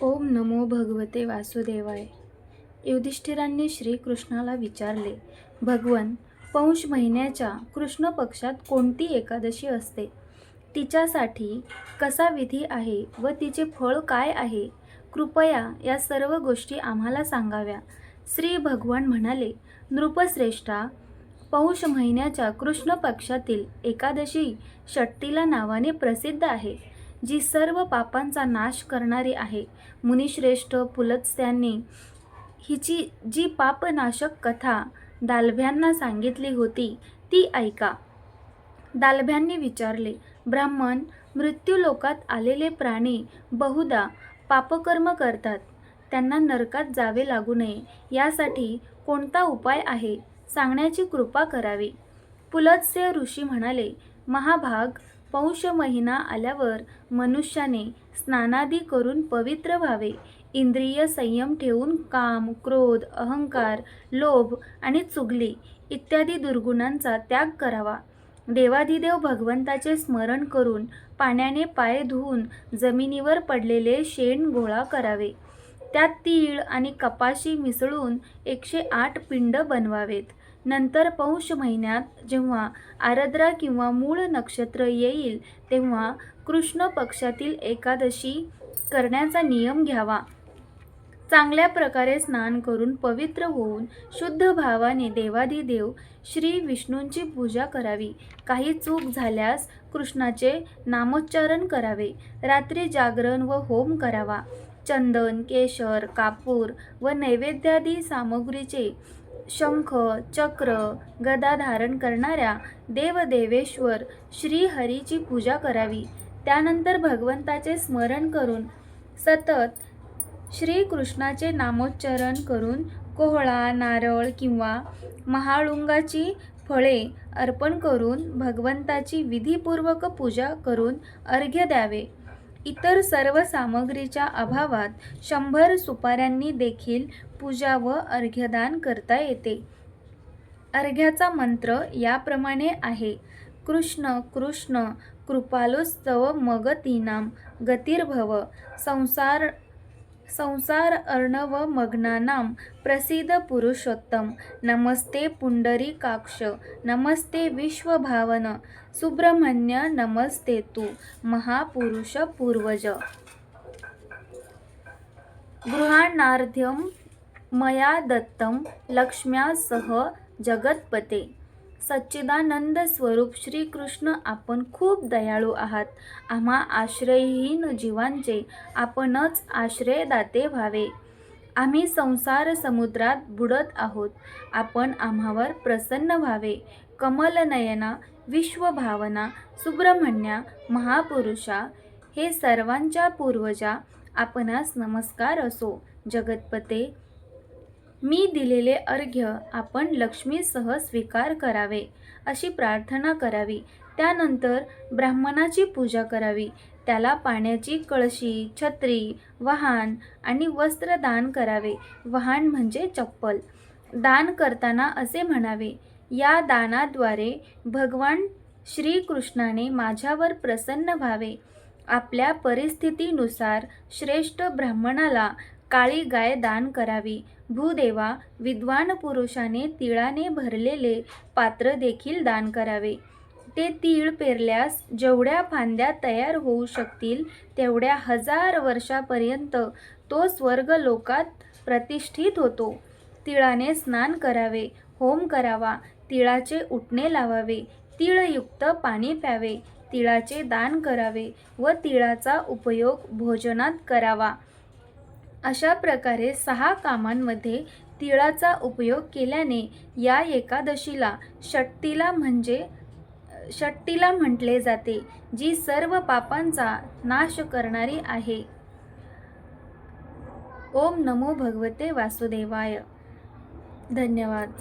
ओम नमो भगवते वासुदेवाय. युधिष्ठिरांनी श्रीकृष्णाला विचारले, भगवन, पौष महिन्याच्या कृष्ण पक्षात कोणती एकादशी असते? तिच्यासाठी कसा विधी आहे व तिचे फळ काय आहे? कृपया या सर्व गोष्टी आम्हाला सांगाव्या. श्री भगवान म्हणाले, नृपश्रेष्ठा, पौष महिन्याच्या कृष्ण पक्षातील एकादशी षट्टिला नावाने प्रसिद्ध आहे, जी सर्व पापांचा नाश करणारी आहे. मुनिश्रेष्ठ पुलत्स्यांनी हिची जी पापनाशक कथा दालभ्यांना सांगितली होती ती ऐका. दालभ्यांनी विचारले, ब्राह्मण, मृत्यूलोकात आलेले प्राणी बहुधा पापकर्म करतात. त्यांना नरकात जावे लागू नये यासाठी कोणता उपाय आहे, सांगण्याची कृपा करावी. पुलत्स्य ऋषी म्हणाले, महाभाग, पौष महिना आल्यावर मनुष्याने स्नानादी करून पवित्र व्हावे. इंद्रिय संयम ठेवून काम, क्रोध, अहंकार, लोभ आणि चुगली इत्यादी दुर्गुणांचा त्याग करावा. देवाधिदेव भगवंताचे स्मरण करून पाण्याने पाय धुवून जमिनीवर पडलेले शेण गोळा करावे. त्यात तीळ आणि कपाशी मिसळून 108 पिंड बनवावेत. नंतर पौष महिन्यात जेव्हा आरद्रा किंवा मूळ नक्षत्र येईल तेव्हा कृष्ण पक्षातील एकादशी करण्याचा नियम घ्यावा. चांगल्या प्रकारे स्नान करून पवित्र होऊन शुद्ध भावाने देवाधिदेव श्री विष्णूंची पूजा करावी. काही चूक झाल्यास कृष्णाचे नामोच्चारण करावे. रात्री जागरण व होम करावा. चंदन, केशर, कापूर व नैवेद्यादी सामग्रीचे शंख, चक्र, गदा धारण करणाऱ्या देवदेवेश्वर श्री हरीची पूजा करावी. त्यानंतर भगवंताचे स्मरण करून सतत श्रीकृष्णाचे नामोच्चारण करून कोहळा, नारळ किंवा महाळुंगाची फळे अर्पण करून भगवंताची विधीपूर्वक पूजा करून अर्घ्य द्यावे. इतर सर्व सामग्रीच्या अभावात 100 सुपाऱ्यांनी देखील पूजा व अर्घ्यदान करता येते. अर्घ्याचा मंत्र याप्रमाणे आहे. कृष्ण कृष्ण कृपालुस्तव मगतीनां गतिर्भव संसार अर्णव मग्नानां प्रसीद पुरुषोत्तम. नमस्ते पुंडरीकाक्ष, नमस्ते विश्वभावन, सुब्रह्मण्य नमस्ते तू महापुरुष पूर्वज. गृहाणार्ध्यं मया दत्तं लक्ष्म्या सह जगत्पते. सच्चिदानंद स्वरूप श्रीकृष्ण, आपण खूप दयाळू आहात. आम्हा आश्रयहीन जीवांचे आपणच आश्रयदाते व्हावे. आम्ही संसार समुद्रात बुडत आहोत. आपण आम्हावर प्रसन्न व्हावे. कमलनयना, विश्वभावना, सुब्रह्मण्या, महापुरुषा, हे सर्वांच्या पूर्वजा, आपणास नमस्कार असो. जगत्पते, मी दिलेले अर्घ्य आपण लक्ष्मीसह स्वीकार करावे अशी प्रार्थना करावी. त्यानंतर ब्राह्मणाची पूजा करावी. त्याला पाण्याची कळशी, छत्री, वाहन आणि वस्त्र दान करावे. वाहन म्हणजे चप्पल. दान करताना असे म्हणावे, या दानाद्वारे भगवान श्रीकृष्णाने माझ्यावर प्रसन्न व्हावे. आपल्या परिस्थितीनुसार श्रेष्ठ ब्राह्मणाला काळी गाय दान करावी. भूदेवा, विद्वान पुरुषाने तिळाने भरलेले पात्र देखील दान करावे. ते तीळ पेरल्यास जेवढ्या फांद्या तयार होऊ शकतील तेवढ्या 1000 वर्षापर्यंत तो स्वर्ग लोकात प्रतिष्ठित होतो. तिळाने स्नान करावे, होम करावा, तिळाचे उटणे लावावे, तीळयुक्त पाणी प्यावे, तिळाचे दान करावे व तिळाचा उपयोग भोजनात करावा. अशा प्रकारे 6 कामांमध्ये तिळाचा उपयोग केल्याने या एकादशीला षट्टिला म्हटले जाते, जी सर्व पापांचा नाश करणारी आहे. ओम नमो भगवते वासुदेवाय. धन्यवाद.